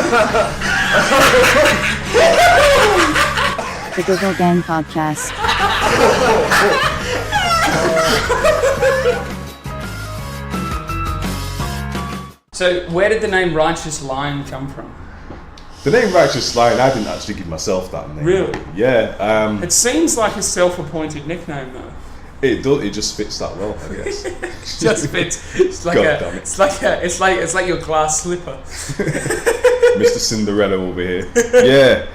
The Google Gang Podcast. So, where did the name Righteous Lion come from? The name Righteous Lion, I didn't actually give myself that name. Really? Yeah. It seems like a self-appointed nickname, though. It does. It just fits that well, I guess. Just fits. It's like it's like your glass slipper. Mr. Cinderella over here. Yeah.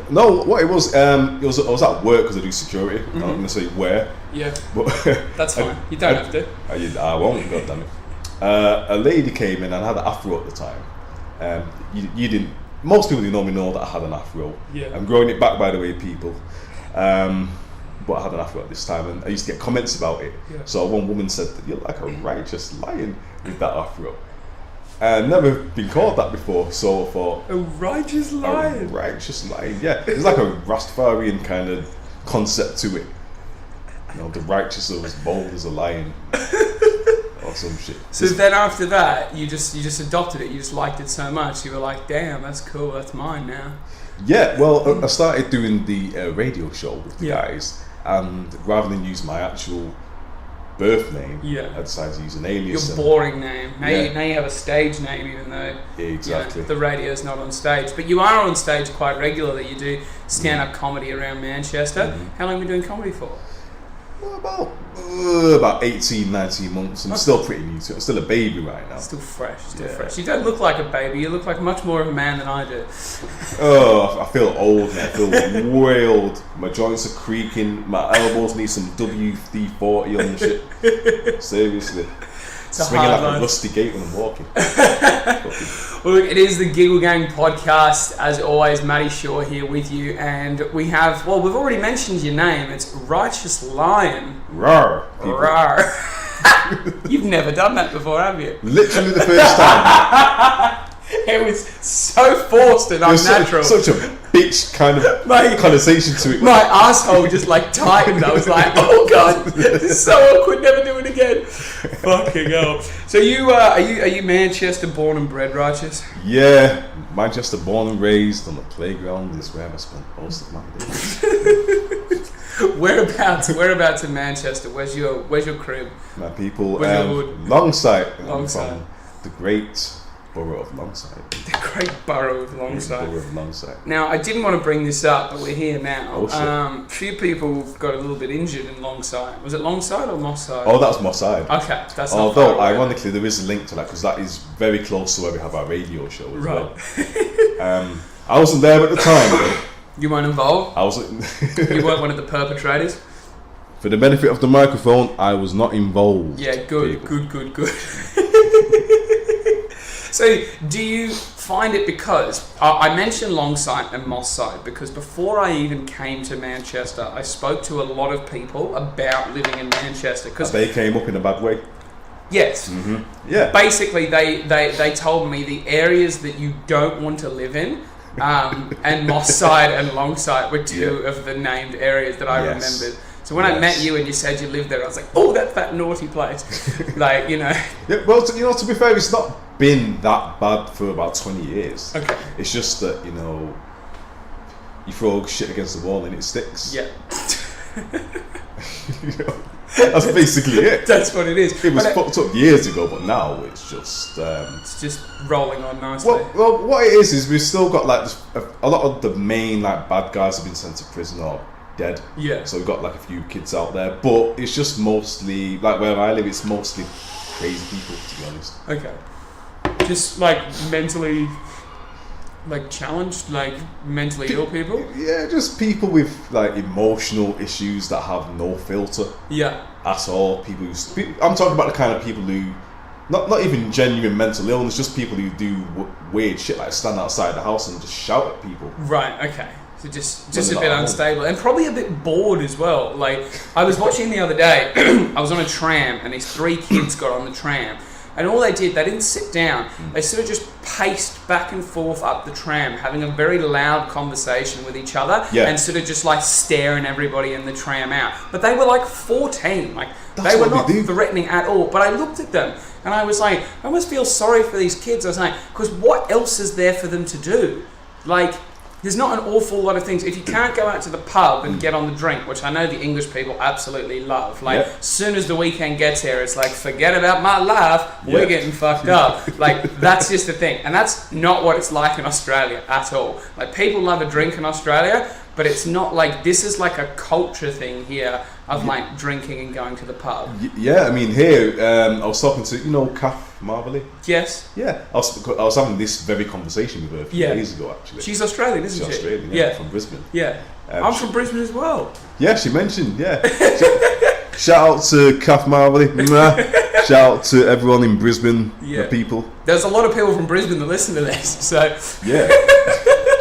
No, what it was I was at work because I do security. I'm not going to say where. Yeah. But that's fine. You don't have to. I won't. God damn it. A lady came in and had an afro at the time. You didn't. Most people normally know that I had an afro. Yeah. I'm growing it back, by the way, people. But I had an afro at this time, and I used to get comments about it. Yeah. So one woman said, "You're like a righteous lion with that afro." I've never been called that before, so I thought, a righteous lion. A righteous lion, yeah. It's like a Rastafarian kind of concept to it. You know, the righteous are as bold as a lion. Or some shit. So then after that, you just adopted it. You just liked it so much. You were like, "Damn, that's cool. That's mine now." Yeah. Well, I started doing the radio show with the guys, and rather than use my actual birth name, I decided to use an alias. Your boring name. Now you have a stage name, even though exactly the radio's not on stage. But you are on stage quite regularly. You do stand-up comedy around Manchester. How long have you been doing comedy for? Well, about 18, 19 months. I'm still pretty new to it. I'm still a baby right now. Still fresh, fresh. You don't look like a baby. You look like much more of a man than I do. Oh, I feel old, man. I feel way old. My joints are creaking. My elbows need some WD-40 on shit. Seriously. Swinging like a rusty gate when I'm walking. Well, look, it is the Giggle Gang podcast. As always, Matty Shaw here with you, and we have, well, we've already mentioned your name. It's Righteous Lion. Rawr. Rawr. You've never done that before, have you? Literally the first time. It was so forced and unnatural. Such a bitch kind of conversation to it. My asshole just like tightened. I was like, oh god, this is so awkward, never do it again. Fucking hell. So are you Manchester born and bred, Righteous? Yeah, Manchester born and raised on the playground is where I spent most of my days. Whereabouts in Manchester? Where's your crib? My people, Longside. From the great borough of Longside. The great borough of Longside. Now, I didn't want to bring this up, but we're here now. Oh, shit. Few people got a little bit injured in Longside. Was it Longside or Moss Side? Oh, that was Moss Side. Okay, that's not Although, far away. ironically, there is a link to that because that is very close to where we have our radio show as well. I wasn't there at the time, though. You weren't involved? I wasn't. You weren't one of the perpetrators? For the benefit of the microphone, I was not involved. Yeah, good. So, do you find it because I mentioned Longside and Moss Side because before I even came to Manchester, I spoke to a lot of people about living in Manchester. Because they came up in a bad way. Yes. Mm-hmm. Yeah. Basically, they told me the areas that you don't want to live in, and Moss Side and Longside were two of the named areas that I remembered. So when I met you and you said you lived there, I was like, oh, that's that naughty place. Like, you know. Yeah, well, to be fair, it's not been that bad for about 20 years. Okay. It's just that, you know, you throw shit against the wall and it sticks. Yeah. You know, that's basically it. That's what it is. It was fucked up years ago, but now it's just... it's just rolling on nicely. Well, what it is we've still got, like, a lot of the main, like, bad guys have been sent to prison or dead. Yeah. So we've got, like, a few kids out there, but it's just mostly, like, where I live, it's mostly crazy people, to be honest. Okay. Just, like, mentally... like challenged, like mentally ill people? Yeah, just people with like emotional issues that have no filter. Yeah. At all. I'm talking about the kind of people who, not even genuine mental illness, just people who do weird shit like stand outside the house and just shout at people. Right, okay. So just a bit unstable and probably a bit bored as well. Like I was watching the other day, I was on a tram and these three kids got on the tram. And all they didn't sit down. They sort of just paced back and forth up the tram, having a very loud conversation with each other and sort of just like staring everybody in the tram out. But they were like 14. They were not threatening at all. But I looked at them And I was like, I almost feel sorry for these kids. I was like, because what else is there for them to do? Like, there's not an awful lot of things. If you can't go out to the pub and get on the drink, which I know the English people absolutely love, like, as soon as the weekend gets here, it's like, forget about my life, we're getting fucked up. Like, that's just the thing. And that's not what it's like in Australia at all. Like, people love a drink in Australia, but it's not like, this is like a culture thing here of like drinking and going to the pub. Yeah, I mean, here, I was talking to, Kath Marvelly. Yes. Yeah, I was having this very conversation with her a few days ago, actually. She's Australian, isn't she? She's Australian, yeah, from Brisbane. Yeah. I'm from Brisbane as well. Yeah, she mentioned, Shout out to Kath Marvelly. Shout out to everyone in Brisbane, the people. There's a lot of people from Brisbane that listen to this, so... Yeah.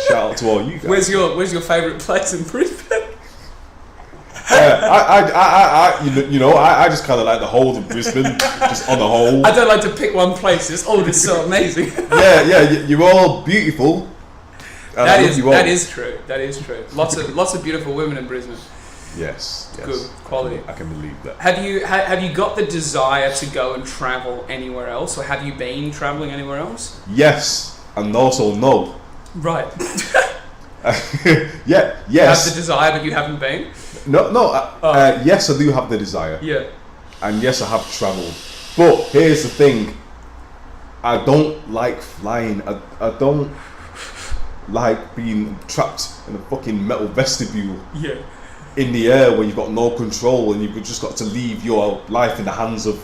Shout out to all you guys. Where's your favourite place in Brisbane? I just kind of like the whole of Brisbane, just on the whole. I don't like to pick one place. It's all just so amazing. You're all beautiful. That is true. That is true. Lots of beautiful women in Brisbane. Yes. Good quality. I can believe that. Have you got the desire to go and travel anywhere else, or have you been travelling anywhere else? Yes, and also no. Right. Yes. You have the desire, but you haven't been? No. Yes, I do have the desire. Yeah. And yes, I have travelled. But here's the thing. I don't like flying. I don't like being trapped in a fucking metal vestibule. Yeah. In the air where you've got no control and you've just got to leave your life in the hands of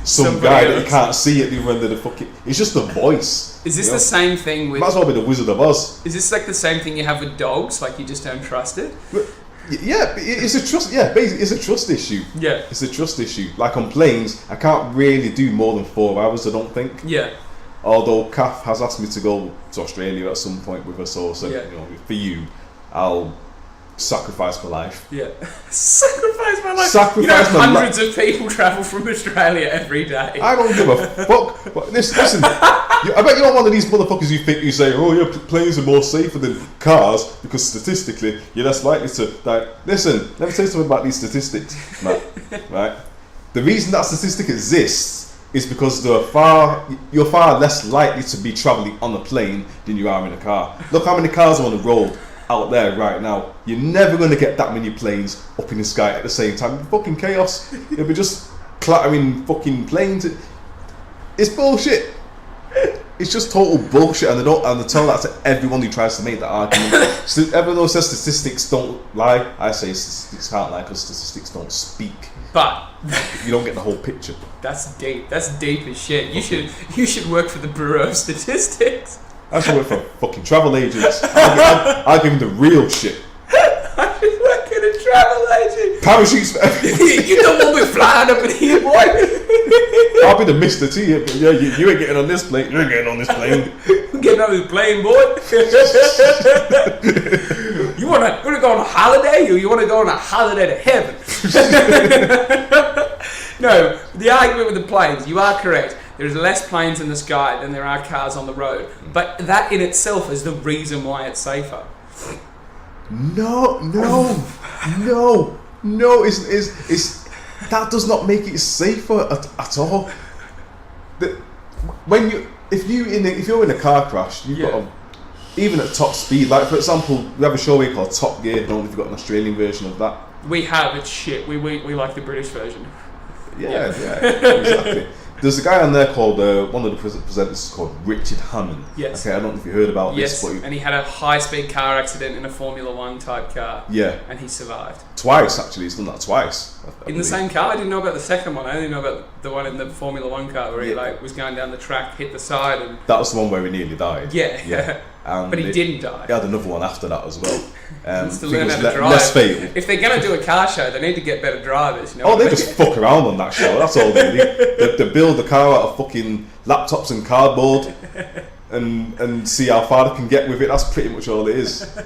some guy that you can't see at the other end of the fucking... It's just the voice. Is this the same thing with... Might as well be the Wizard of Oz. Is this like the same thing you have with dogs? Like you just don't trust it? Yeah, it's a trust... Yeah, basically, it's a trust issue. Yeah. It's a trust issue. Like on planes, I can't really do more than 4 hours, I don't think. Yeah. Although Kath has asked me to go to Australia at some point with her, so for you, I'll... sacrifice my life. Yeah. Sacrifice my life. Sacrifice my life. Hundreds of people travel from Australia every day. I don't give a fuck. But listen, I bet you're one of these motherfuckers you say, oh yeah, planes are more safer than cars because statistically you're less likely to die. Listen, let me tell you something about these statistics, Matt. Right? The reason that statistic exists is because you're far less likely to be travelling on a plane than you are in a car. Look how many cars are on the road out there right now. You're never going to get that many planes up in the sky at the same time. It'll be fucking chaos. It'll be just clattering fucking planes. It's bullshit. It's just total bullshit, and they tell that to everyone who tries to make that argument. So everyone who says statistics don't lie, I say statistics can't lie because statistics don't speak. But you don't get the whole picture. That's deep. That's deep as shit. You should work for the Bureau of Statistics. I should work for fucking travel agents. I'll give them the real shit. I should work in a travel agent. Parachutes for everything. You don't want me flying up in here, boy. I'll be the Mr. T. Yeah, you ain't getting on this plane. You ain't getting on this plane. I'm getting on this plane, boy. You wanna go on a holiday, or you wanna go on a holiday to heaven? No, the argument with the planes, you are correct. There's less planes in the sky than there are cars on the road. But that in itself is the reason why it's safer. No. It's that does not make it safer at all. If you're in a car crash, you've got even at top speed. Like for example, we have a show here called Top Gear. I don't know if you've got an Australian version of that. We have. It's shit. We like the British version. Yeah, exactly. There's a guy on there called, one of the presenters is called Richard Hammond. Yes. Okay, I don't know if you heard about this. Yes, and he had a high-speed car accident in a Formula 1 type car. Yeah. And he survived. Twice, actually. He's done that twice. In the same car? I didn't know about the second one. I only know about the one in the Formula 1 car where he was going down the track, hit the side and... That was the one where he nearly died. Yeah. But he didn't die. He had another one after that as well. To learn how to drive. Less fatal. If they're going to do a car show, they need to get better drivers. You know they just fuck around on that show. That's all they do. They build the car out of fucking laptops and cardboard and see how far they can get with it. That's pretty much all it is.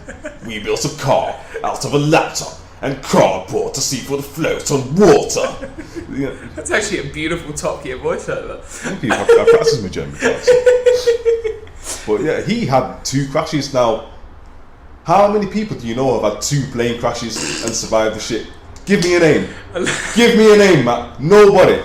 We built a car out of a laptop and cardboard to see if it would float on water. Yeah. That's actually a beautiful Top Gear voiceover. Thank you. I practice my German class. But yeah, he had 2 crashes now. How many people do you know have had 2 plane crashes and survived the shit? Give me a name. Give me a name, Matt. Nobody.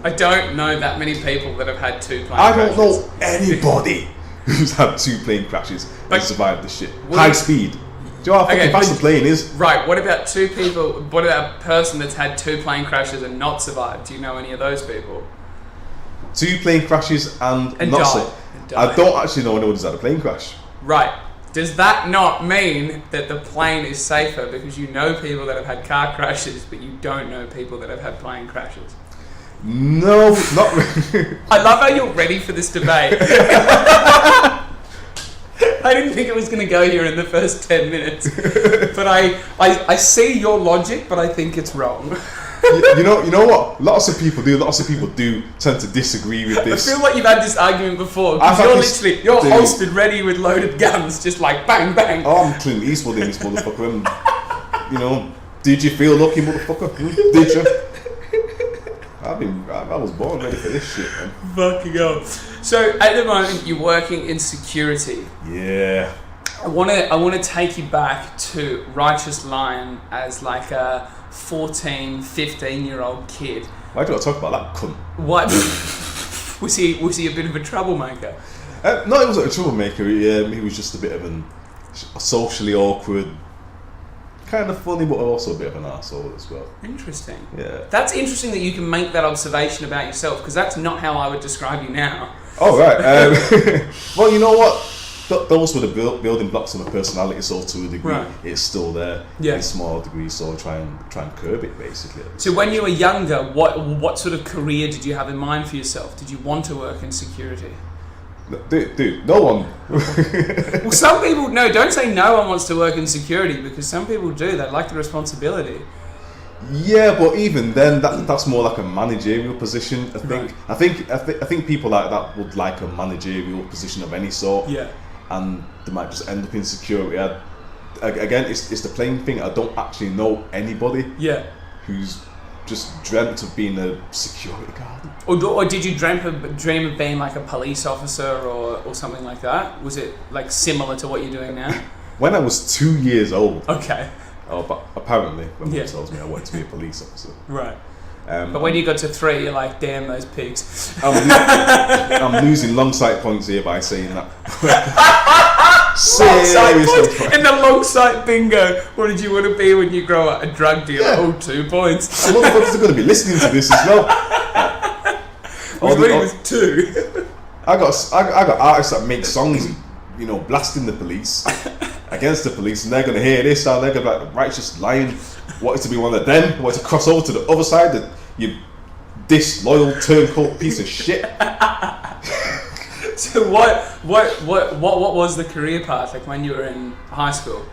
I don't know that many people that have had 2 plane I crashes. don't know anybody who's had 2 plane crashes and survived the shit. High speed. Do you know how fucking fast the plane is? Right, what about 2 people, what about a person that's had 2 plane crashes and not survived? Do you know any of those people? 2 plane crashes and not died. so. I don't actually know anyone who's had a plane crash. Right. Does that not mean that the plane is safer because you know people that have had car crashes, but you don't know people that have had plane crashes? No, not really. I love how you're ready for this debate. I didn't think it was going to go here in the first 10 minutes. But I see your logic, but I think it's wrong. You know what? Lots of people do tend to disagree with this. I feel like you've had this argument before. Because you're hosted ready with loaded guns, just like bang, bang. Oh, I'm Clint Eastwood in this motherfucker. And, did you feel lucky, motherfucker? Did you? I was born ready for this shit, man. Fucking hell. So at the moment you're working in security. Yeah. I want to take you back to Righteous Lion as like a 14, 15-year-old kid. Why do I talk about that cunt? What was he a bit of a troublemaker? No, he wasn't a troublemaker. He was just a bit of a socially awkward, kind of funny, but also a bit of an arsehole as well. Interesting. Yeah. That's interesting that you can make that observation about yourself, because that's not how I would describe you now. Oh, right. Well, you know what? Those were the building blocks of a personality, so to a degree, Right. it's still there in small degree, so try and curb it, basically. So when you were younger, what sort of career did you have in mind for yourself? Did you want to work in security? Dude, no one. Well, some people, no, don't say no one wants to work in security, because some people do. They like the responsibility. Yeah, but even then, that's more like a managerial position. Right. I think people like that would like a managerial position of any sort. Yeah. And they might just end up in security. Again, it's the plain thing. I don't actually know anybody. Yeah. Who's just dreamt of being a security guard. Or did you dream of being like a police officer or something like that? Was it like similar to what you're doing now? When I was 2 years old. Okay. Oh, but apparently, when mum tells me I wanted to be a police officer. Right. But when you got to 3, you're like, damn those pigs. I'm losing long sight points here by saying that. In the long sight bingo, what did you want to be when you grow up? A drug dealer? Yeah. Oh, 2 points. Some motherfuckers are going to be listening to this as well. When he was 2. I got artists that make songs, blasting the police against the police, and they're going to hear this, and they're going to be like, the Righteous Lion wanted to be one of them, wanted to cross over to the other side, that you disloyal turncoat piece of shit. So what was the career path like when you were in high school?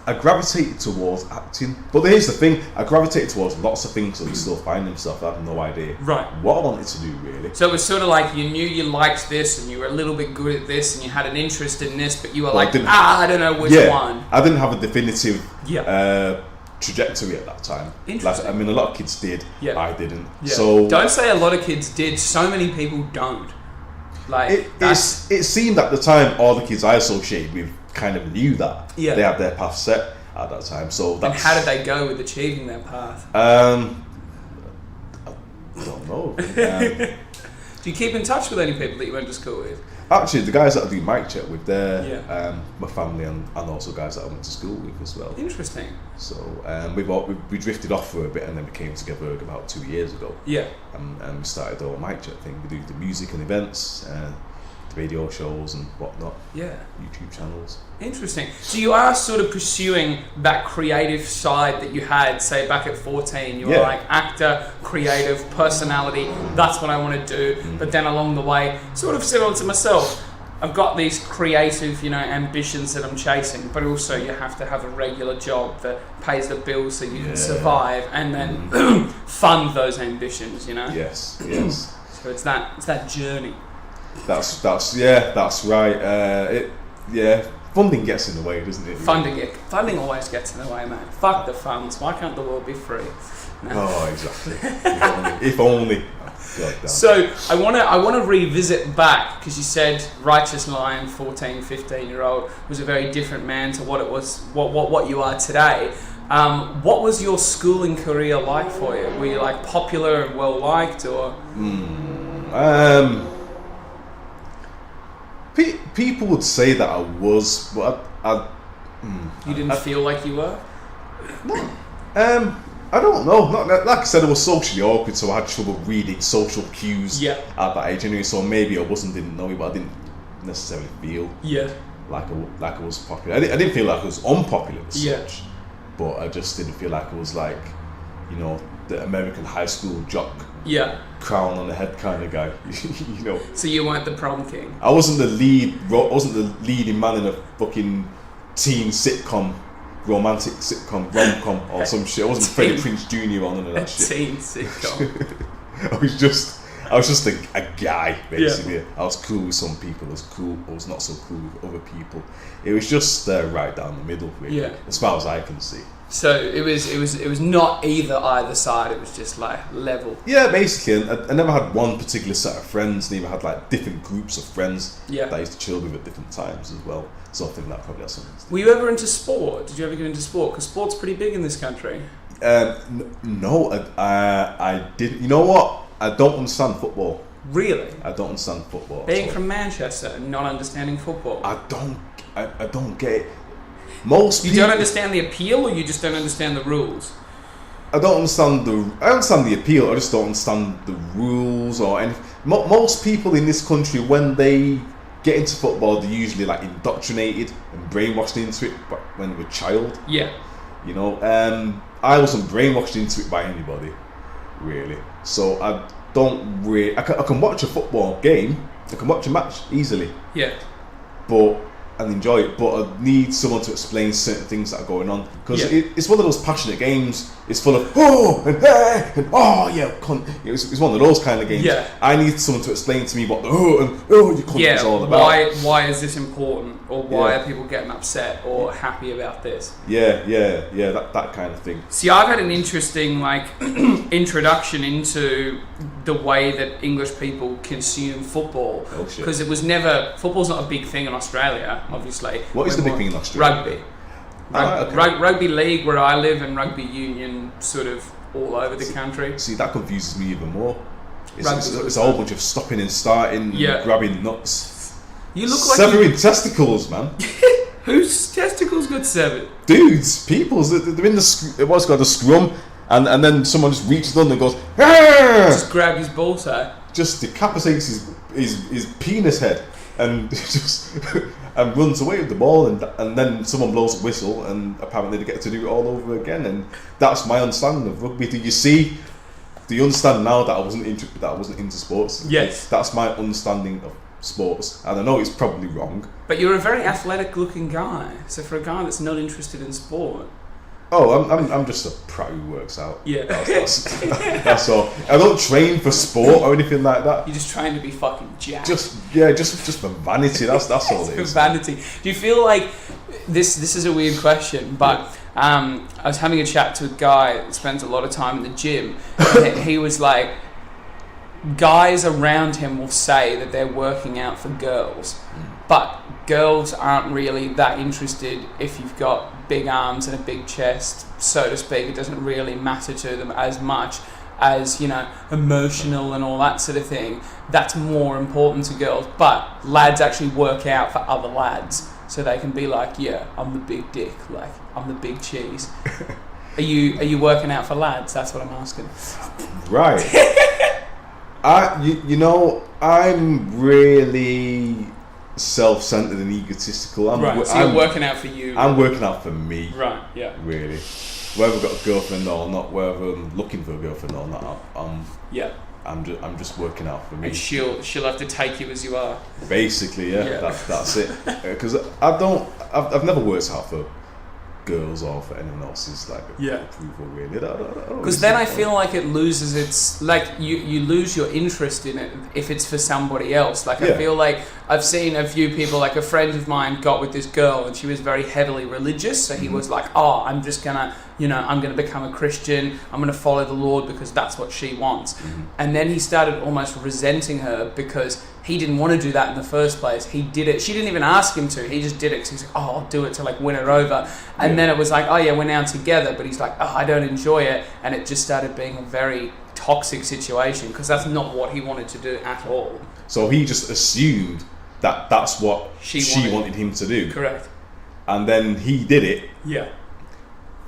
I gravitated towards acting, but here's the thing: I gravitated towards lots of things, so you still find himself. I have no idea what I wanted to do really. So it was sort of like you knew you liked this, and you were a little bit good at this, and you had an interest in this, but you were I don't know which one. I didn't have a definitive trajectory at that time. Interesting. A lot of kids did. Yeah. I didn't. Yeah. So don't say a lot of kids did. So many people don't. It seemed at the time all the kids I associated with kind of knew that they had their path set at that time. So and how did they go with achieving their path? I don't know. Do you keep in touch with any people that you went to school with? Actually, the guys that I do mic check with, they're my family and also guys that I went to school with as well. Interesting. So we drifted off for a bit, and then we came together about 2 years ago. Yeah. And we started our mic check thing. We do the music and events, the radio shows and whatnot. Yeah. YouTube channels. Interesting. So you are sort of pursuing that creative side that you had, say, back at 14. You were like actor, creative, personality. That's what I want to do. Mm. But then along the way, sort of similar to myself, I've got these creative, ambitions that I'm chasing. But also, you have to have a regular job that pays the bills so you can survive, and then fund those ambitions. Yes. So it's that journey. That's right. Funding gets in the way, doesn't it? Funding always gets in the way, man. Fuck the funds. Why can't the world be free? No. Oh, exactly. If only. So I want to revisit back, because you said Righteous Lion, 14, 15-year-old, was a very different man to what it was, what you are today. What was your schooling career like for you? Were you like popular and well liked, or? People would say that I was, but You didn't feel like you were? I don't know. Like I said, I was socially awkward, so I had trouble reading social cues at that age anyway. So maybe didn't know it, but I didn't necessarily feel like I was popular. I didn't feel like I was unpopular as such, but I just didn't feel like I was like, the American high school jock, crown on the head kind of guy. So you weren't the prom king. I wasn't the leading man in a fucking teen sitcom. Romantic sitcom, rom-com or some shit. I wasn't Freddie Prinze Jr. on none of that shit. Teen sitcom. I was just a guy, basically. Yeah. I was cool with some people. I was not so cool with other people. It was just right down the middle, really, as far as I can see. So it was not either side. It was just like level. Yeah, basically. And I never had one particular set of friends. Neither had like different groups of friends that I used to chill with at different times as well. So I think that probably has something to do. Were you ever into sport? Did you ever get into sport? Because sport's pretty big in this country. No, I didn't. You know what? I don't understand football. Really? I don't understand football. Being from Manchester and not understanding football. I don't get it. Most people, don't understand the appeal, or you just don't understand the rules? I understand the appeal. I just don't understand the rules or anything. Most people in this country, when they get into football, they're usually like indoctrinated and brainwashed into it when they were a child. Yeah. I wasn't brainwashed into it by anybody, really. So I don't really. I can watch a football game. I can watch a match easily. Yeah. And enjoy it, but I need someone to explain certain things that are going on, because it's one of those passionate games. It's full of it's one of those kind of games. Yeah. I need someone to explain to me what the you cunt is all about. Why is this important, or why are people getting upset or happy about this? That kind of thing. See, I've had an interesting introduction into the way that English people consume football, because football's not a big thing in Australia. Obviously. What is the big thing in Australia? Rugby. Rugby league, where I live, and rugby union, sort of all over the country. See, that confuses me even more. It's a whole bunch of stopping and starting, and grabbing nuts. You look like severing testicles, man. Whose testicles got severed? Dudes, people's. They're in what's called a scrum, and then someone just reaches on and goes, Arr! Just grab his ballsack. Just decapitates his penis head, and just and runs away with the ball, and then someone blows a whistle, and apparently they get to do it all over again. And that's my understanding of rugby. Do you understand now that I wasn't into sports? Yes. That's my understanding of sports, and I know it's probably wrong. But you're a very athletic-looking guy. So for a guy that's not interested in sport. Oh, I'm just a pro who works out. Yeah. That's all. I don't train for sport or anything like that. You're just trying to be fucking jacked. Just for vanity. That's all it is. For vanity. Do you feel like this is a weird question, but I was having a chat to a guy that spends a lot of time in the gym, and he was like, guys around him will say that they're working out for girls, but girls aren't really that interested if you've got big arms and a big chest, so to speak. It doesn't really matter to them as much as, emotional and all that sort of thing. That's more important to girls, but lads actually work out for other lads, so they can be like, I'm the big dick, like I'm the big cheese. Are you working out for lads? That's what I'm asking. Right. I'm really self-centered and egotistical. So you're working out for you. I'm working out for me. Right. Yeah. Really, whether I've got a girlfriend or not, whether I'm looking for a girlfriend or not, I'm just working out for me. And she'll have to take you as you are. Basically, that's it. Because I've never worked out for girls or for anyone else's approval, really. Because then I feel like it loses its you lose your interest in it if it's for somebody else. I feel like I've seen a few people, like a friend of mine got with this girl and she was very heavily religious, so he was like, I'm just gonna I'm gonna become a Christian, I'm gonna follow the Lord because that's what she wants. And then he started almost resenting her because he didn't want to do that in the first place. He did it. She didn't even ask him to. He just did it because he's like, oh, I'll do it to like win her over. And then it was like, oh yeah, we're now together. But he's like, oh, I don't enjoy it. And it just started being a very toxic situation because that's not what he wanted to do at all. So he just assumed that that's what she wanted him to do. Correct. And then he did it. Yeah.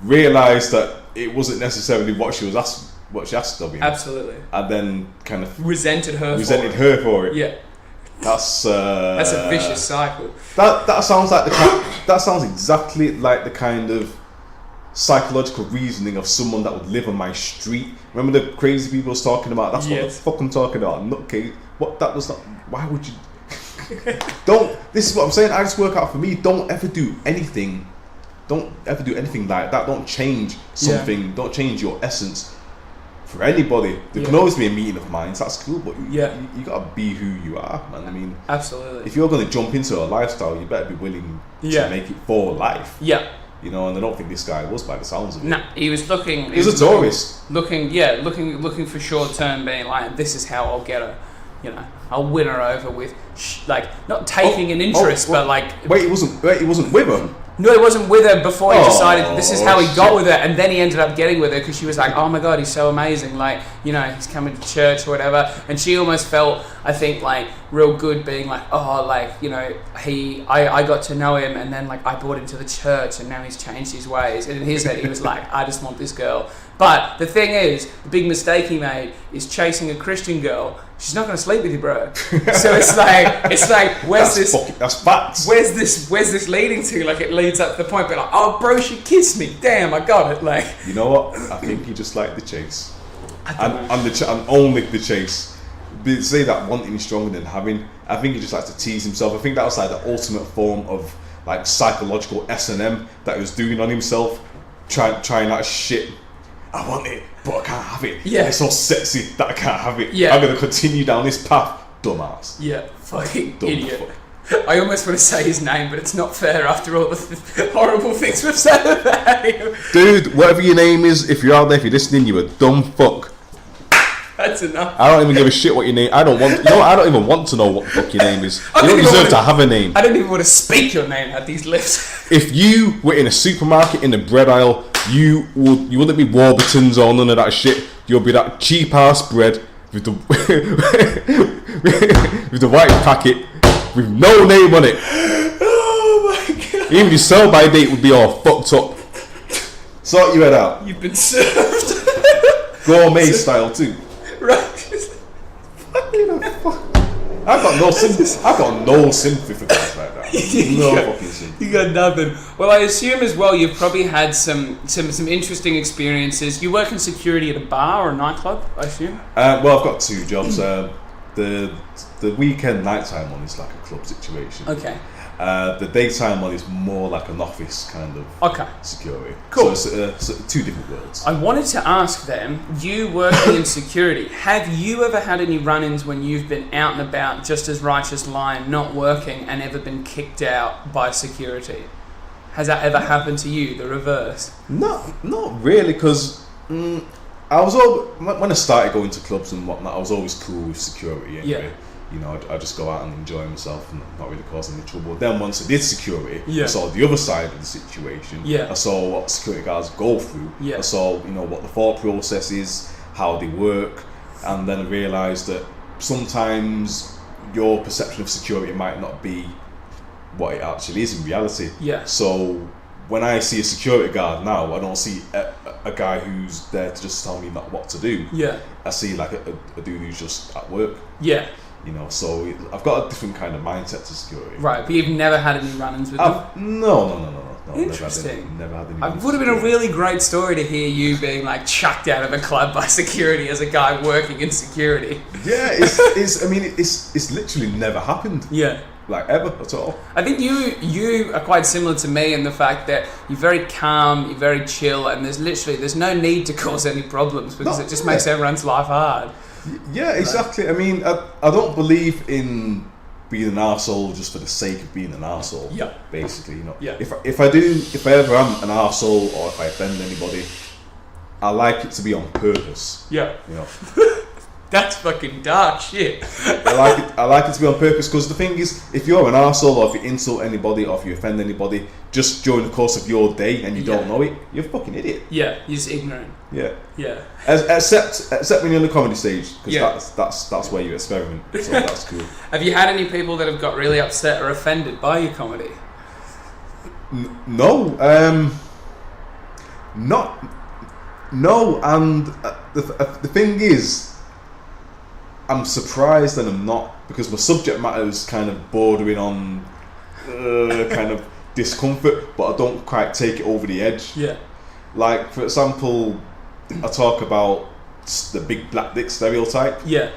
Realised that it wasn't necessarily what she asked of him. Absolutely. And then kind of resented her for it. Yeah. That's a vicious cycle. That sounds like that sounds exactly like the kind of psychological reasoning of someone that would live on my street. Remember the crazy people I was talking about? That's what the fuck I'm talking about. Nutcase. What that was not. Why would you? Don't. This is what I'm saying. I just work out for me. Don't ever do anything. Don't ever do anything like that. Don't change something. Don't change your essence for anybody. There can always be a meeting of minds. That's cool, but you gotta be who you are, man. I mean, absolutely. If you're gonna jump into a lifestyle, you better be willing to make it for life. Yeah. You know, and I don't think this guy was, by the sounds of it. No, he was looking. He was a tourist. Looking for short term, being like, this is how I'll get her. You know, I'll win her over with, not taking an interest, but like. Wait, he wasn't with her. No, he wasn't with her before he decided this is how he got with her, and then he ended up getting with her because she was like, oh my god, he's so amazing, like, you know, he's coming to church or whatever, and she almost felt, I think, like, real good being like, oh, like, you know, I got to know him, and then, like, I brought him to the church, and now he's changed his ways, and in his head he was like, I just want this girl. But the thing is, the big mistake he made is chasing a Christian girl. She's not going to sleep with you, bro. So it's like, where's that's facts. Where's this leading to? Like, it leads up to the point, but like, oh, bro, she kissed me. Damn, I got it. Like, you know what? I think he just liked the chase, and only the chase. But say that wanting is stronger than having. I think he just likes to tease himself. I think that was like the ultimate form of like psychological S&M that he was doing on himself, trying that shit. I want it, but I can't have it. Yeah. It's so sexy that I can't have it. Yeah. I'm going to continue down this path. Dumbass. Yeah, fucking idiot. I almost want to say his name, but it's not fair after all the horrible things we've said about him. Dude, whatever your name is, if you're out there, if you're listening, you're a dumb fuck. That's enough. I don't even give a shit what your name. I don't even want to know what the fuck your name is. You don't deserve to have a name. I don't even want to speak your name at these lips. If you were in a supermarket in the bread aisle, you wouldn't be Warburtons or none of that shit. You'll be that cheap ass bread with the with the white packet with no name on it. Oh my god! Even your sell by date would be all fucked up. Sort your head out. You've been served. Gourmet style too. Right. I've got no sympathy for guys like that. No fucking sympathy. You got nothing. Well, I assume as well you've probably had some interesting experiences. You work in security at a bar or a nightclub, I assume? Well, I've got two jobs. The weekend nighttime one is like a club situation. Okay. The daytime one is more like an office kind of security. Cool. So it's two different worlds. I wanted to ask them, you working in security, have you ever had any run-ins when you've been out and about just as righteous lion, not working, and ever been kicked out by security? Has that ever happened to you, the reverse? Not really, because I was when I started going to clubs and whatnot, I was always cool with security anyway. Yeah. You know, I just go out and enjoy myself and not really cause any trouble. Then once I did security, I saw the other side of the situation. Yeah. I saw what security guards go through. Yeah. I saw, what the thought process is, how they work, and then I realised that sometimes your perception of security might not be what it actually is in reality. Yeah. So when I see a security guard now, I don't see a guy who's there to just tell me what to do. Yeah. I see like a dude who's just at work. Yeah. So I've got a different kind of mindset to security. Right, but you've never had any run-ins with them? No. Interesting. Never had any. It would have been a really great story to hear you being like chucked out of a club by security as a guy working in security. Yeah, it's literally never happened. Yeah. Like ever at all. I think you are quite similar to me in the fact that you're very calm, you're very chill, and there's no need to cause any problems because it just makes everyone's life hard. Yeah, exactly. I mean, I don't believe in being an arsehole just for the sake of being an arsehole. Yeah. Basically, Yeah. If I ever am an arsehole or if I offend anybody, I like it to be on purpose. Yeah. That's fucking dark shit. I like it to be on purpose, because the thing is, if you're an arsehole, or if you insult anybody, or if you offend anybody just during the course of your day and you don't know it, you're a fucking idiot. Yeah, you're just ignorant. Yeah. Yeah. Except when you're on the comedy stage, because Yeah. that's where you experiment. So that's cool. Have you had any people that have got really upset or offended by your comedy? No. No, and the thing is, I'm surprised and I'm not, because my subject matter is kind of bordering on kind of discomfort, but I don't quite take it over the edge. Yeah. Like, for example, I talk about the big black dick stereotype. Yeah.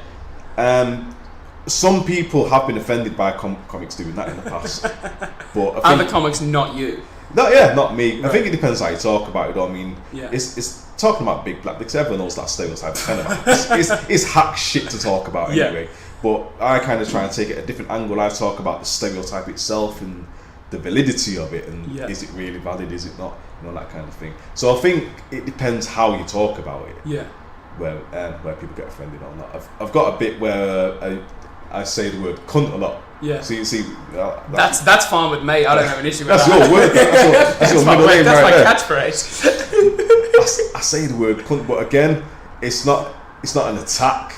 Some people have been offended by comics doing that in the past. But Other comics, not you. Not me. Right. I think it depends how you talk about it. I mean, Yeah. it's talking about big black dicks. Everyone knows that stereotype. Kind of, it's hack shit to talk about anyway. But I kind of try and take it a different angle. I talk about the stereotype itself and the validity of it, and is it really valid? Is it not? You know, that kind of thing. So I think it depends how you talk about it. Yeah. Where people get offended or not. I've got a bit where I say the word cunt a lot. Yeah. See, that's fine with me. I don't have an issue with that's that. your word. That's your middle name That's right my there. catchphrase. I say the word cunt, but again, it's not an attack.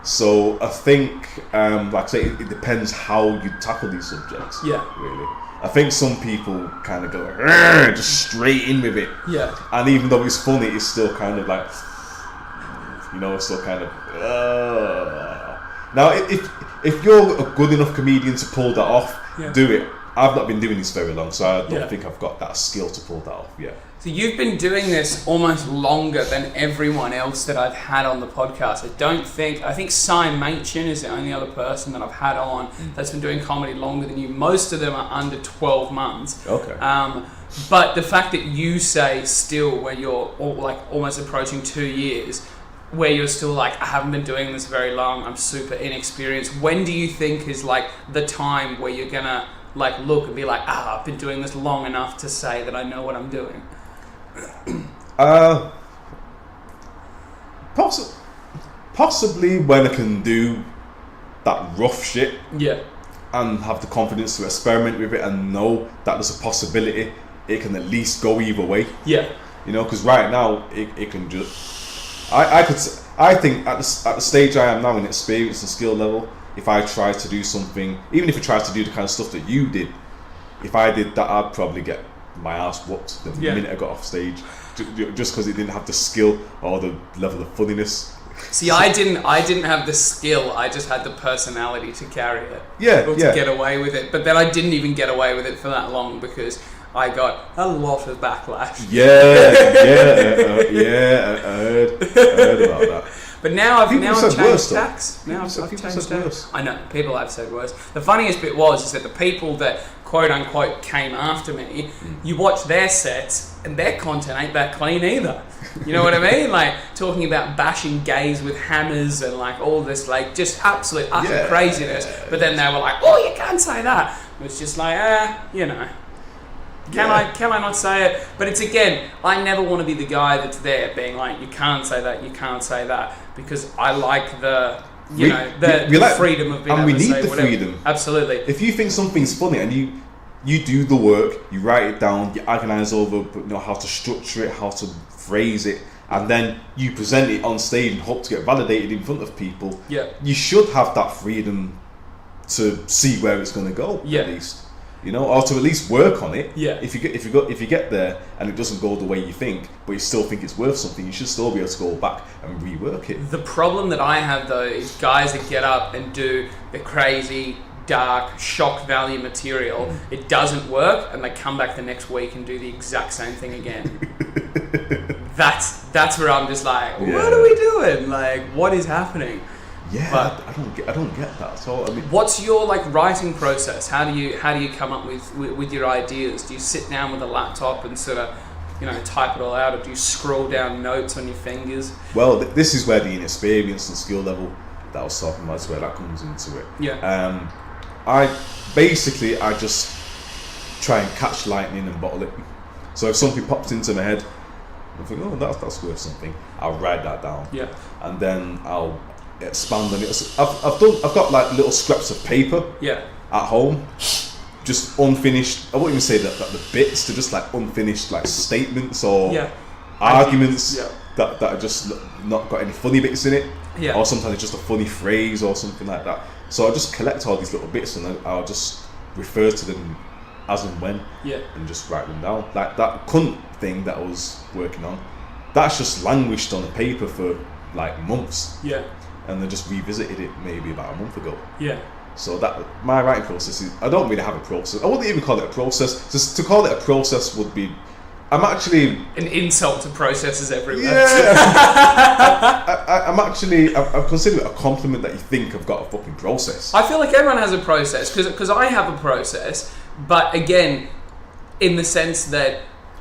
So I think, like I say, it depends how you tackle these subjects. Yeah. Really. I think some people kind of go just straight in with it. Yeah. And even though it's funny, it's still kind of like, it's still kind of. Now, if you're a good enough comedian to pull that off, do it. I've not been doing this very long, so I don't think I've got that skill to pull that off yet. So you've been doing this almost longer than everyone else that I've had on the podcast. I think Simon Machin is the only other person that I've had on that's been doing comedy longer than you. Most of them are under 12 months. Okay. But the fact that you say still, when you're almost approaching 2 years, where you're still like, I haven't been doing this very long, I'm super inexperienced. When do you think is like the time where you're gonna like look and be like, I've been doing this long enough to say that I know what I'm doing? Possibly when I can do that rough shit. Yeah. And have the confidence to experiment with it and know that there's a possibility it can at least go either way. Yeah. Because right now it can just. I think at the stage I am now in experience and skill level, if I try to do something, even if I try to do the kind of stuff that you did, if I did that, I'd probably get my ass whooped the minute I got off stage, just because it didn't have the skill or the level of funniness. See, I didn't have the skill. I just had the personality to carry it. To get away with it. But then I didn't even get away with it for that long because I got a lot of backlash. I heard about that. But now I've changed tacks. Worse. I know, people have said worse. The funniest bit is that the people that quote unquote came after me, you watch their sets and their content ain't that clean either. You know what I mean? Like talking about bashing gays with hammers and like all this like just absolute utter craziness. But then they were like, oh, you can't say that. It's just like, Can I not say it? But it's again, I never want to be the guy that's there being like, you can't say that, because I like the freedom of being able to say whatever. We need the freedom. Absolutely. If you think something's funny and you do the work, you write it down, you agonize over how to structure it, how to phrase it, and then you present it on stage and hope to get validated in front of people. Yeah. You should have that freedom to see where it's going to go. Yeah. At least. Or to at least work on it. Yeah. If you get there and it doesn't go the way you think, but you still think it's worth something, you should still be able to go back and rework it. The problem that I have though is guys that get up and do the crazy, dark, shock value material. It doesn't work, and they come back the next week and do the exact same thing again. That's where I'm just like, what are we doing? Like, what is happening? Yeah, but I don't get that. So I mean, what's your like writing process? How do you come up with your ideas? Do you sit down with a laptop and sort of type it all out, or do you scroll down notes on your fingers? Well, this is where the inexperience and skill level that I was talking about is where that comes into it. Yeah. I just try and catch lightning and bottle it. So if something pops into my head, I think, that's worth something. I'll write that down. Yeah. And then I'll expand on it. I've got like little scraps of paper Yeah. at home, just unfinished. I won't even say that the bits. They're just like unfinished like statements or arguments Yeah. that are just not got any funny bits in it. Yeah. Or sometimes it's just a funny phrase or something like that. So I just collect all these little bits and I'll just refer to them as and when, and just write them down. Like that cunt thing that I was working on, that's just languished on the paper for like months. Yeah. And I just revisited it maybe about a month ago. Yeah. So that my writing process is, I don't really have a process. I wouldn't even call it a process. Just to call it a process would be, I'm actually an insult to processes everywhere. Yeah. I consider it a compliment that you think I've got a fucking process. I feel like everyone has a process because I have a process, but again, in the sense that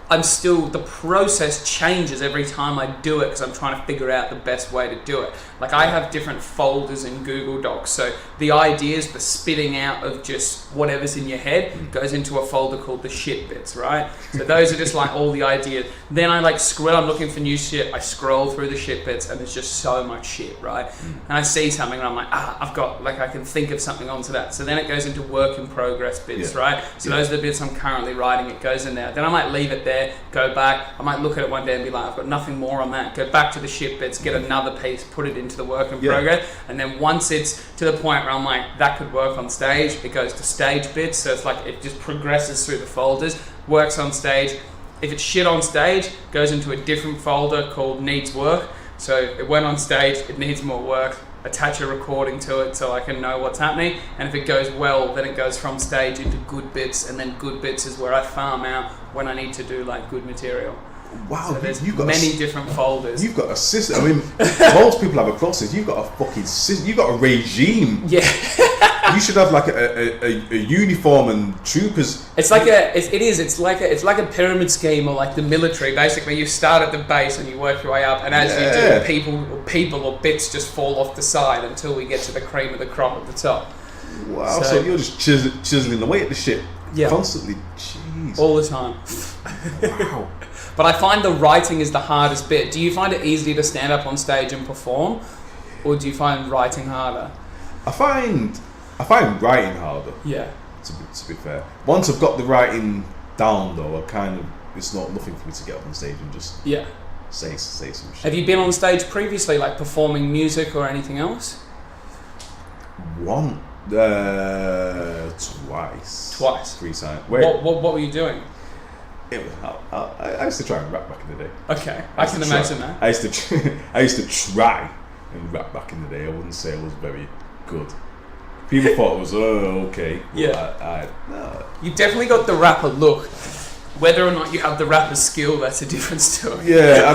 the process changes every time I do it because I'm trying to figure out the best way to do it. Like I have different folders in Google Docs, so the ideas, the spitting out of just whatever's in your head goes into a folder called the shit bits, right? So those are just like all the ideas. Then I like I'm looking for new shit, I scroll through the shit bits and there's just so much shit, right? And I see something and I'm like, I've got, like I can think of something onto that. So then it goes into work in progress bits, right? So those are the bits I'm currently writing, it goes in there. Then I might leave it there, go back, I might look at it one day and be like, I've got nothing more on that, go back to the shit bits, get another piece, put it into the work in progress, and then once it's to the point where I'm like, that could work on stage, it goes to stage bits, so it's like it just progresses through the folders, works on stage. If it's shit on stage, goes into a different folder called needs work, so it went on stage, it needs more work, attach a recording to it so I can know what's happening, and if it goes well, then it goes from stage into good bits, and then good bits is where I farm out when I need to do like good material. Wow, so there's you've got many different folders. You've got a system. I mean, most people have a process. You've got a fucking system. You've got a regime. Yeah. You should have like a uniform and troopers. It's like it's like a pyramid scheme or like the military. Basically, you start at the base and you work your way up, and as you do, people or bits just fall off the side until we get to the cream of the crop at the top. Wow, so you're just chiseling away at the shit constantly. Jeez. All the time. Wow. But I find the writing is the hardest bit. Do you find it easy to stand up on stage and perform, or do you find writing harder? I find writing harder. Yeah. To be fair, once I've got the writing down, though, it's nothing for me to get up on stage and just say some shit. Have you been on stage previously, like performing music or anything else? Twice. 3 times. What were you doing? I used to try and rap back in the day. Okay, I can imagine that. I used to try and rap back in the day. I wouldn't say I was very good. People thought it was okay. Yeah. No. You definitely got the rapper look. Whether or not you have the rapper skill, that's a different story. Yeah,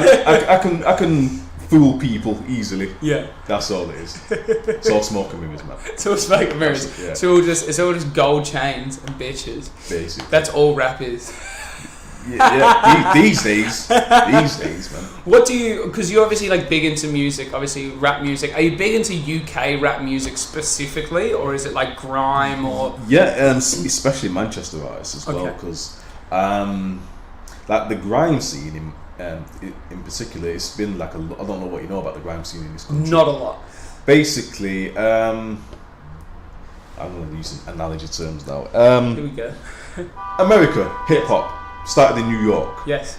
I can fool people easily. Yeah. That's all it is. It's all smoke and mirrors, man. It's all smoke and mirrors. Yeah. It's all just gold chains and bitches. Basically. That's all rap is. Yeah. These days, man. What do you? Because you're obviously like big into music, obviously rap music. Are you big into UK rap music specifically, or is it like grime or? Yeah, especially Manchester artists as well, because like the grime scene in particular, it's been like I don't know what you know about the grime scene in this country. Not a lot. Basically, I'm going to use analogy terms now. Here we go. America hip hop started in New York. Yes.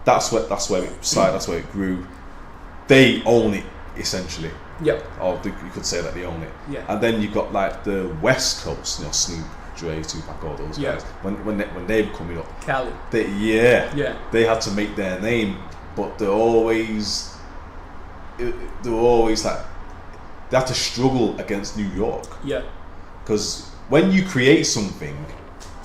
That's where it started. That's where it grew. They own it essentially. Yep. Or you could say that they own it. Yeah. And then you've got like the West Coast, Snoop, Dre, Tupac, all those guys. When they were coming up, Cali. they had to make their name, but they were always like they had to struggle against New York. Yeah. Because when you create something,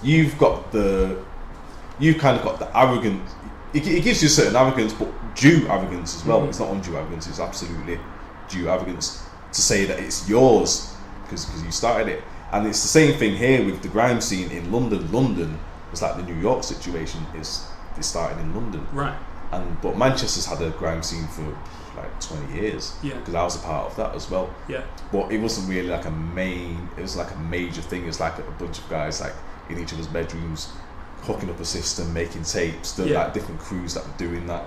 you've kind of got the arrogance. It gives you a certain arrogance, but due arrogance as well. It's not undue arrogance. It's absolutely due arrogance to say that it's yours because you started it. And it's the same thing here with the grime scene in London. London is like the New York situation. It started in London, right? But Manchester's had a grime scene for like 20 years. Yeah. Because I was a part of that as well. Yeah. But it wasn't really like it was like a major thing. It's like a bunch of guys like in each other's bedrooms, hooking up a system, making tapes. There were like different crews that were doing that.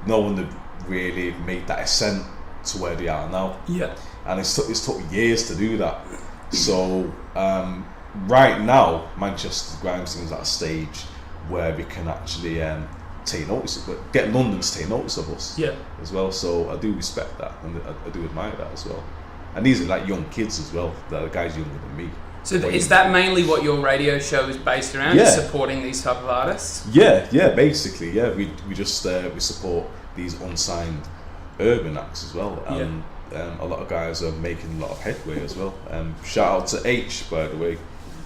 No one had really made that ascent to where they are now. Yeah. And it's took years to do that. So right now, Manchester grime scene's at a stage where we can actually take notice, get London to take notice of us as well. So I do respect that, and I do admire that as well. And these are like young kids as well. They're the guys younger than me. So is that mainly what your radio show is based around? Yeah. Is supporting these type of artists? Yeah, basically, yeah. We just we support these unsigned urban acts as well, and a lot of guys are making a lot of headway as well. Shout out to H, by the way,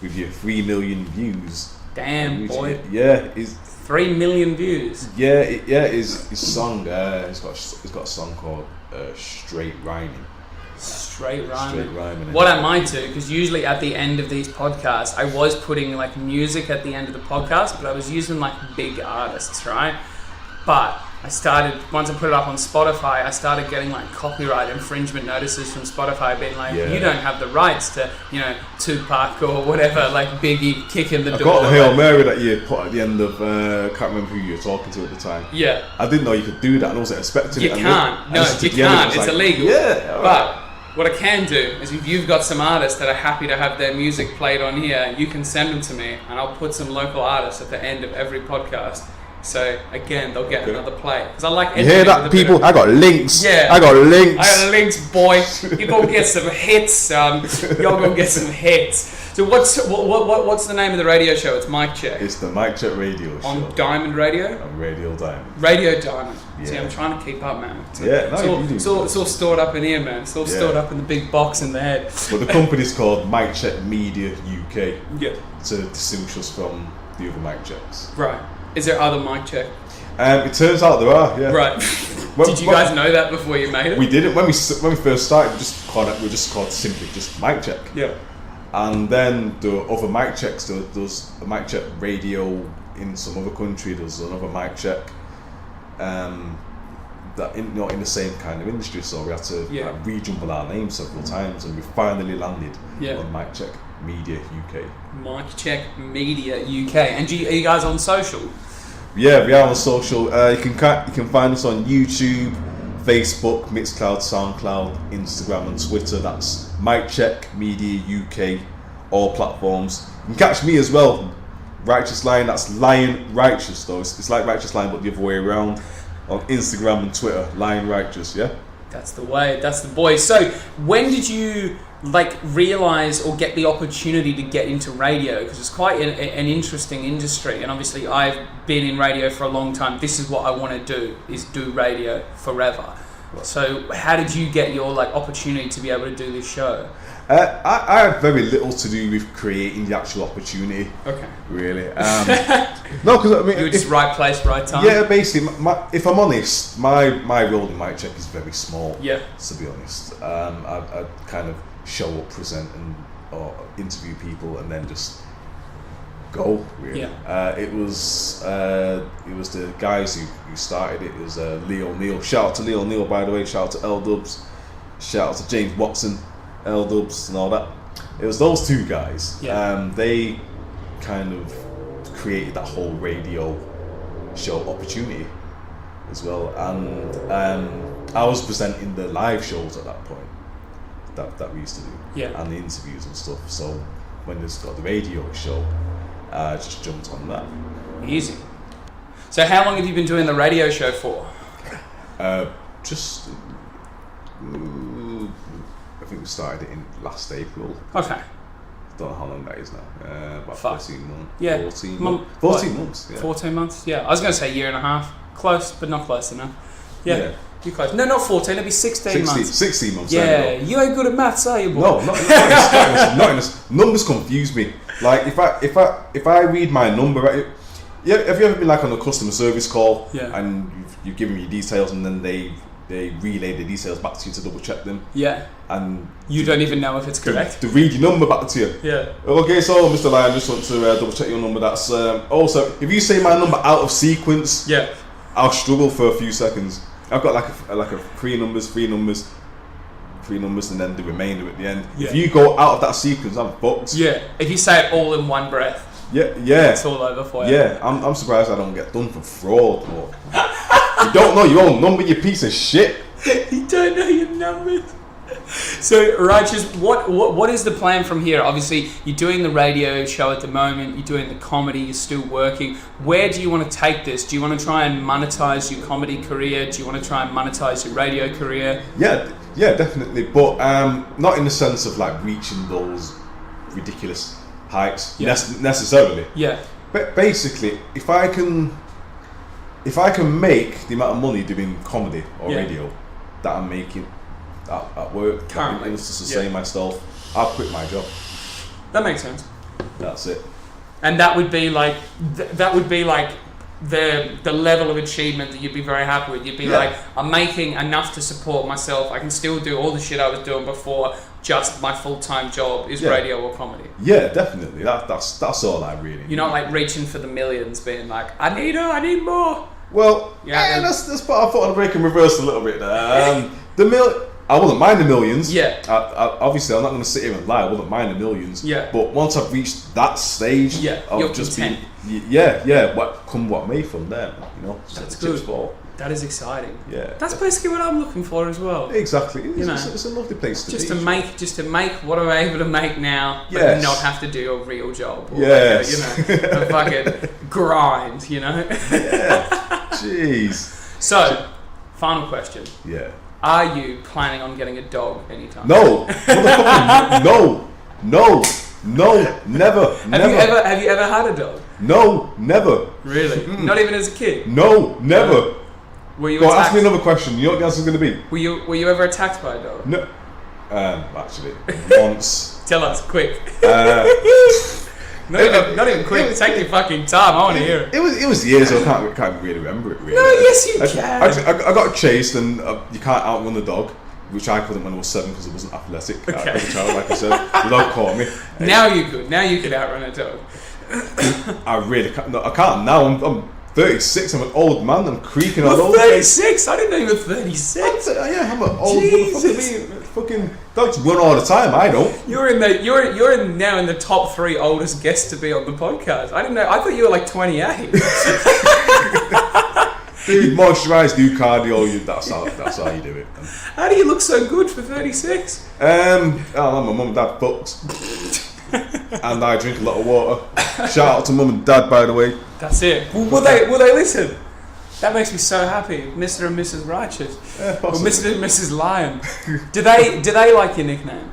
with your 3 million views. Damn, boy. Yeah, 3 million views. Yeah, his song. He's got a song called Straight Rhyming. Straight rhyming. Straight rhyming. What I might do, because usually at the end of these podcasts, I was putting like music at the end of the podcast, but I was using like big artists, right? But I started, once I put it up on Spotify, I started getting like copyright infringement notices from Spotify being like, you don't have the rights to, Tupac or whatever, like Biggie kicking the door. I got the Hail Mary that you put at the end of, can't remember who you were talking to at the time. Yeah. I didn't know you could do that, and I wasn't expecting it. You can't. No, you can't. It's illegal. Yeah. But what I can do is if you've got some artists that are happy to have their music played on here, you can send them to me, and I'll put some local artists at the end of every podcast. So again, they'll get another play. Because I like. You hear that, people? I got links. Yeah, I got links. I got links, boy. You go get some hits. Y'all go get some hits. So what's the name of the radio show? It's Mic Check. It's the Mic Check radio show on Diamond Radio. On Radio Diamond. Radio Diamond. Yeah. See, I'm trying to keep up, man. It's all stored up in here, man. It's all stored up in the big box in the head. But the company's called Mic Check Media UK. Yeah. To distinguish us from the other mic checks. Right. Is there other mic check? It turns out there are, yeah. Right. Did you guys know that before you made it? We didn't. When we first started, we just called simply just Mic Check. Yeah. And then the other mic checks, there's a mic check radio in some other country, there's another mic check that in the same kind of industry, so we had to rejumble our names several times, and we finally landed on Mic Check Media UK. Mic Check Media UK. And are you guys on social? Yeah, we are on social. You can find us on YouTube, Facebook, Mixcloud, SoundCloud, Instagram and Twitter. That's Mic Check Media UK, all platforms. You can catch me as well, Righteous Lion. That's Lion Righteous though. It's like Righteous Lion but the other way around. On Instagram and Twitter, Lion Righteous, yeah? That's the way, that's the boy. So when did you realize or get the opportunity to get into radio? Because it's quite an interesting industry, and obviously I've been in radio for a long time. This is what I want to do, is do radio forever. Right. So how did you get your opportunity to be able to do this show? I had very little to do with creating the actual opportunity. Okay. Really. No, because I mean, you were just right place, right time. Yeah, basically. If I'm honest, my role in Mic Check is very small. Yeah. To be honest, I kind of show up, present, or interview people, and then just go. Really. Yeah. It was the guys who started it. It was Leo Neal. Shout out to Leo Neal, by the way. Shout out to L Dubs. Shout out to James Watson. L Dubs and all that. It was those two guys. Yeah. They kind of created that whole radio show opportunity as well, and I was presenting the live shows at that point that we used to do, and the interviews and stuff. So when there's got the radio show, I just jumped on that. Easy. So how long have you been doing the radio show for? Just. I think we started it in last April. Okay. Don't know how long that is now. About 14 months. Yeah. 14 months. Yeah. 14 months. Yeah. I was going to say a year and a half. Close, but not close enough. Yeah. You're close. No, not 14. It'll be 16 months. 16 months. Yeah. You ain't good at maths, are you, boy? No, not in this. Numbers confuse me. Like if I read my number, right? Yeah. Have you ever been on a customer service call? Yeah. And you've given me your details, and then they relay the details back to you to double check them. Yeah. And you don't even know if it's correct. To read your number back to you. Yeah. Okay, so Mr. Lyon, just want to double check your number. That's also, if you say my number out of sequence, I'll struggle for a few seconds. I've got like a three numbers, and then the remainder at the end. Yeah. If you go out of that sequence, I'm fucked. Yeah. If you say it all in one breath. Yeah. It's all over for you. Yeah. I'm surprised I don't get done for fraud. You don't know your own number, you piece of shit. You don't know your numbers. So, Righteous, what is the plan from here? Obviously, you're doing the radio show at the moment, you're doing the comedy, you're still working. Where do you want to take this? Do you want to try and monetize your comedy career? Do you want to try and monetize your radio career? Yeah, definitely. But not in the sense of like reaching those ridiculous heights necessarily. Yeah. But basically, if I can make the amount of money doing comedy or radio that I'm making at work, currently, to sustain myself, I'll quit my job. That makes sense. That's it. And that would be like the level of achievement that you'd be very happy with. You'd be like, I'm making enough to support myself. I can still do all the shit I was doing before. Just my full-time job is radio or comedy. Yeah, definitely. That's all I really. You're not like reaching for the millions, being like, I need more. Well, that's part I thought I'd break in reverse a little bit there. I wouldn't mind the millions. Yeah. Obviously, I'm not going to sit here and lie. I wouldn't mind the millions. Yeah. But once I've reached that stage, you're just content. What may from there, That's good. That is exciting. Yeah. That's basically what I'm looking for as well. Exactly. It's a lovely place to be. Just to make what I'm able to make now, but not have to do a real job. Or a fucking grind. Yeah. Jeez. So, final question. Yeah. Are you planning on getting a dog anytime? No. No. Never. Have you ever had a dog? No, never. Really? Mm. Not even as a kid? No, never. Were you Go on, attacked? ask me another question. You know what the answer's going to be? Were you ever attacked by a dog? No. Actually, once. Tell us, quick. Not Not even quick. Take your fucking time. I want to hear it. It was years ago. I can't really remember it. Really. No, yes you can. I got chased, and you can't outrun the dog, which I couldn't when I was 7 because it wasn't athletic. Okay. As a child, like I said, the dog caught me. Now you could. Now you could outrun a dog. I really can't. No, I can't now. I'm 36. I'm an old man. I'm creaking all You're over. 36. I didn't know you were 36. I'm an old Jesus. motherfucker. Fucking dogs run all the time. I don't. You're now in the top 3 oldest guests to be on the podcast. I didn't know. I thought you were like 28. Do moisturise, do cardio. That's how you do it. How do you look so good for 36? My mum and dad fucked. And I drink a lot of water. Shout out to mum and dad, by the way. That's it. Will they listen? That makes me so happy, Mr. and Mrs. Righteous, or Mr. and Mrs. Lion. Do they like your nickname?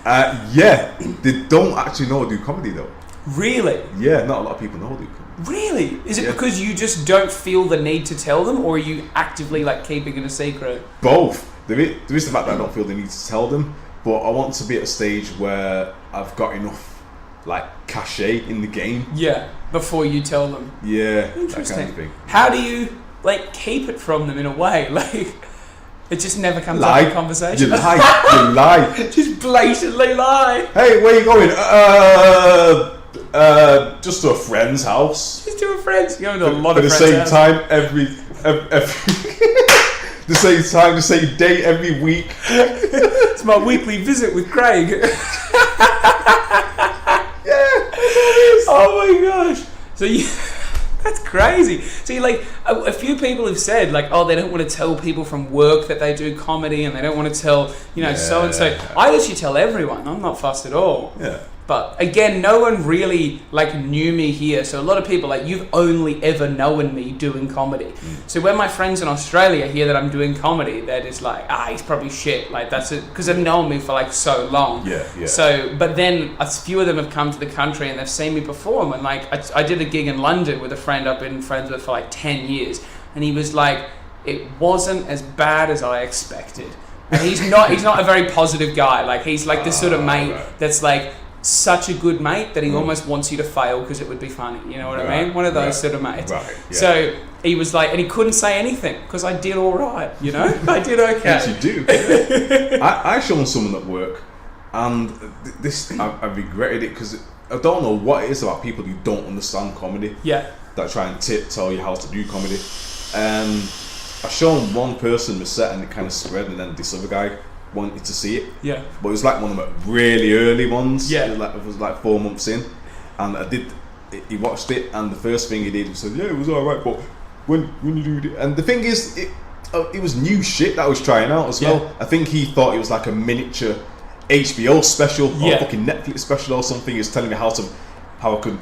Yeah, they don't actually know I do comedy though. Really? Yeah, not a lot of people know I do comedy. Really? Is it because you just don't feel the need to tell them, or are you actively like keeping it a secret? Both. There is the fact that I don't feel the need to tell them, but I want to be at a stage where I've got enough like cachet in the game. Yeah, before you tell them. Yeah, Interesting. that kind of thing. How do you like keep it from them in a way? Like it just never comes up in conversation. You lie. Just blatantly lie. Hey, where you going? Just to a friend's house. Just to a friend's. You're going to a lot of friends' friends' At the same time, every the same day every week. It's my weekly visit with Craig. Oh my gosh! So that's crazy. See, like a few people have said, like, oh, they don't want to tell people from work that they do comedy, and they don't want to tell, so and so. I literally tell everyone. I'm not fussed at all. Yeah. But again, no one really like knew me here. So a lot of people like you've only ever known me doing comedy. So when my friends in Australia hear that I'm doing comedy, they're just like, he's probably shit. Like that's it, because they've known me for like so long. Yeah. So, but then a few of them have come to the country and they've seen me perform. And like I did a gig in London with a friend I've been friends with for like 10 years, and he was like, it wasn't as bad as I expected. And he's not a very positive guy. Like he's like this sort of mate that's like such a good mate that he almost wants you to fail because it would be funny. You know what I mean? One of those sort of mates. Right, yeah. So he was like, and he couldn't say anything because I did all right. I did okay. Yes, you do. I shown someone at work, and this I regretted it because I don't know what it is about people who don't understand comedy. Yeah. That try and tell you how to do comedy. I shown one person the set and it kind of spread, and then this other guy wanted to see it. Yeah. But it was like one of the really early ones. Yeah. It was like 4 months in, and he watched it, and the first thing he did was say, yeah, it was alright, but when you do it, and the thing is, it was new shit that I was trying out as well. I think he thought it was like a miniature HBO special or fucking Netflix special or something. He was telling me how I could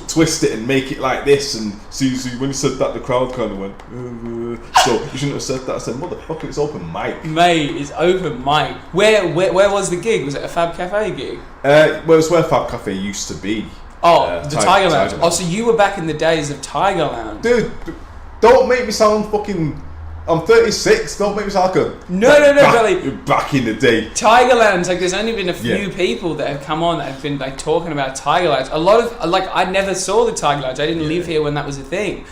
twist it and make it like this. And see, when he said that, the crowd kind of went, so you shouldn't have said that. I said, motherfucker, it's open mic. Mate, it's open mic. Where was the gig? Was it a Fab Cafe gig? Well, it's where Fab Cafe used to be. Oh, the Tiger Lounge. Oh, so you were back in the days of Tiger Lounge. Dude, don't make me sound fucking... I'm 36. Don't make me sound like a... No, Billy. Back in the day. Tiger Lounge, like, there's only been a few people that have come on that have been, like, talking about Tiger Lounge. A lot of, like, I never saw the Tiger Lounge. I didn't live here when that was a thing.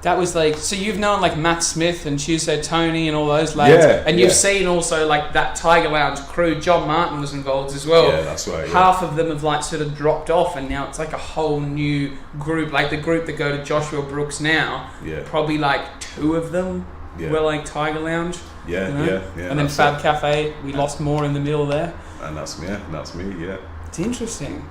That was, like... So you've known, like, Matt Smith and Tuesday Tony and all those lads. And you've seen also, like, that Tiger Lounge crew. John Martin was involved as well. Yeah, that's right. Half of them have, like, sort of dropped off, and now it's, like, a whole new group. Like, the group that go to Joshua Brooks now, probably, like, 2 of them were, like, Tiger Lounge. Yeah. And then Fab Cafe, we lost more in the middle there. And that's me, yeah. It's interesting.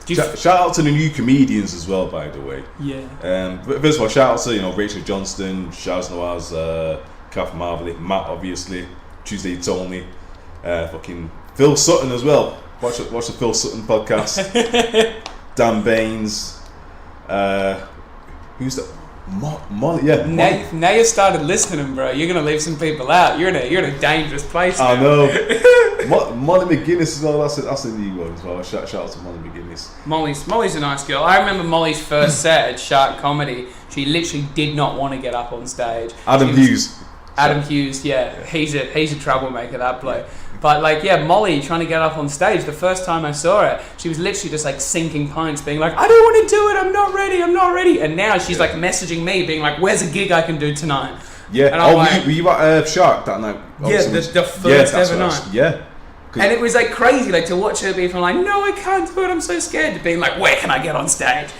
Shout out to the new comedians as well, by the way. Yeah. But first of all, shout out to Rachel Johnston, Shaz Nawaz, Kath Marley, Matt obviously, Tuesday Tony, fucking Phil Sutton as well. Watch the Phil Sutton podcast. Dan Baines, who's that? Molly, yeah. Now you started listening, bro. You're gonna leave some people out. You're in a dangerous place now. I know. Molly McGuinness as well. That's a new one as well. Shout out to Molly McGuinness. Molly's a nice girl. I remember Molly's first set at Shark Comedy. She literally did not want to get up on stage. Adam Hughes, yeah, he's a troublemaker, that bloke. But Molly trying to get up on stage. The first time I saw her, she was literally just like sinking pints, being like, "I don't want to do it. I'm not ready." And now she's like messaging me, being like, "Where's a gig I can do tonight?" Yeah. And were you at Shark that night? Yeah, the first ever night. Yeah. And it was like crazy, like to watch her be from like, "No, I can't do it. I'm so scared," to being like, "Where can I get on stage?"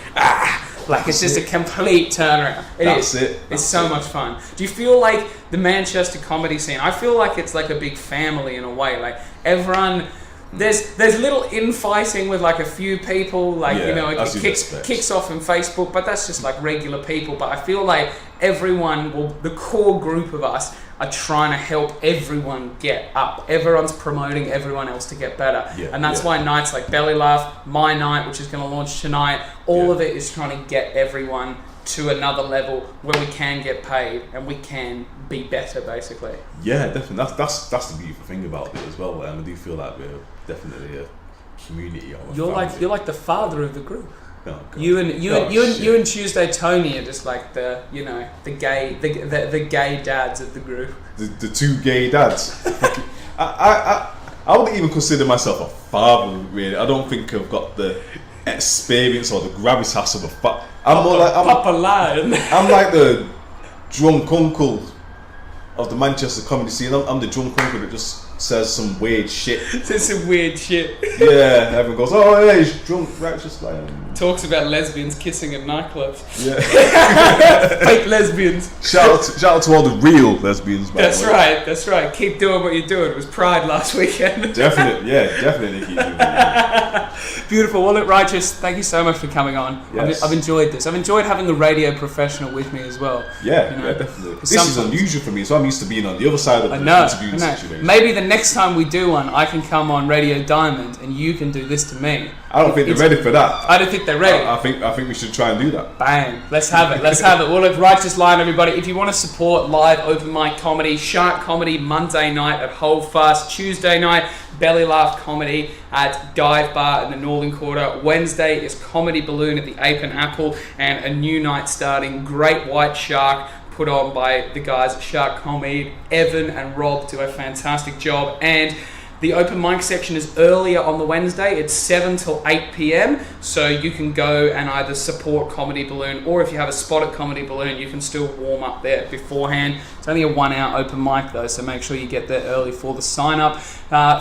Like it's just a complete turnaround. It's so much fun. Do you feel like the Manchester comedy scene? I feel like it's like a big family in a way. Like everyone, there's little infighting with like a few people. Like it kicks off in Facebook, but that's just like regular people. But I feel like everyone, the core group of us, are trying to help everyone get up. Everyone's promoting everyone else to get better. And that's why nights like Belly Laugh, my night, which is going to launch tonight, all of it is trying to get everyone to another level where we can get paid and we can be better, basically. Yeah, definitely. That's the beautiful thing about it as well. I do feel like we're definitely a community. You're like the father of the group. Oh, you and Tuesday Tony are just like the gay dads of the group. The 2 gay dads. I wouldn't even consider myself a father, really. I don't think I've got the experience or the gravitas of a father. I'm more like Papa Lion. I'm like the drunk uncle of the Manchester comedy scene. I'm the drunk uncle that just says some weird shit. Yeah, everyone goes, "Oh yeah, he's drunk, righteous lion." Talks about lesbians kissing at nightclubs. Yeah. Fake lesbians. Shout out to all the real lesbians. That's right. Keep doing what you're doing. It was Pride last weekend. Definitely keep doing it. Beautiful. Well, look, Righteous, thank you so much for coming on. Yes. I've enjoyed this. I've enjoyed having a radio professional with me as well. Yeah, definitely. This is unusual for me, so I'm used to being on the other side of the interviewing situation. Maybe the next time we do one, I can come on Radio Diamond and you can do this to me. I don't think they're ready for that. I don't think they're ready. I think we should try and do that. Bang. Let's have it. Well, look, Righteous Lion, everybody. If you want to support live open mic comedy, Shark Comedy Monday night at Holdfast, Tuesday night, Belly Laugh Comedy at Dive Bar in the Northern Quarter. Wednesday is Comedy Balloon at the Ape and Apple, and a new night starting, Great White Shark, put on by the guys at Shark Comedy. Evan and Rob do a fantastic job, and the open mic section is earlier on the Wednesday. It's 7 till 8 p.m. So you can go and either support Comedy Balloon, or if you have a spot at Comedy Balloon, you can still warm up there beforehand. It's only a 1 hour open mic though, so make sure you get there early for the sign up.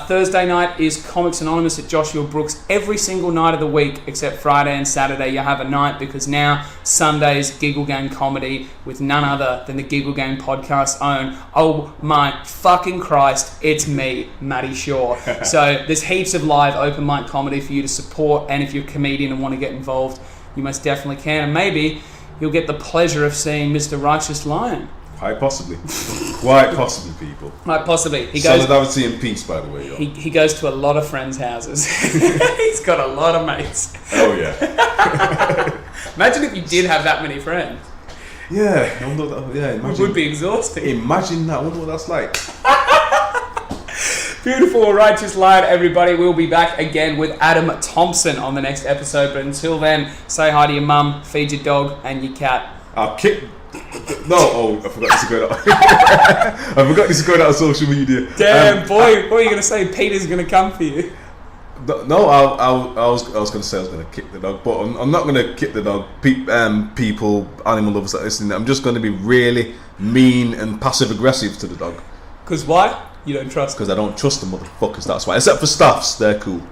Thursday night is Comics Anonymous at Joshua Brooks. Every single night of the week except Friday and Saturday you have a night, because now Sunday's Giggle Gang Comedy with none other than the Giggle Gang podcast's own, oh my fucking Christ, it's me, Matty Shaw. So there's heaps of live open mic comedy for you to support, and if you're a comedian and want to get involved, you most definitely can. And maybe you'll get the pleasure of seeing Mr. Righteous Lion. Quite possibly. Quite possibly, people. Quite possibly. He goes, solidarity and peace, by the way, yo. he goes to a lot of friends' houses. He's got a lot of mates. Oh, yeah. Imagine if you did have that many friends. Yeah, I wonder what that, yeah, It imagine. would be exhausting. Imagine that. I wonder what that's like. Beautiful Righteous Lion, everybody. We'll be back again with Adam Thompson on the next episode. But until then, say hi to your mum, feed your dog and your cat. I'll kick... No, oh, I forgot this is going out. I forgot this is going out on social media. Damn, boy, what are you going to say? Peter's going to come for you. No, I was going to say I was going to kick the dog, but I'm not going to kick the dog. People, animal lovers that listen, I'm just going to be really mean and passive aggressive to the dog. Because why? You don't trust. Because I don't trust the motherfuckers. That's why. Except for staffs, they're cool.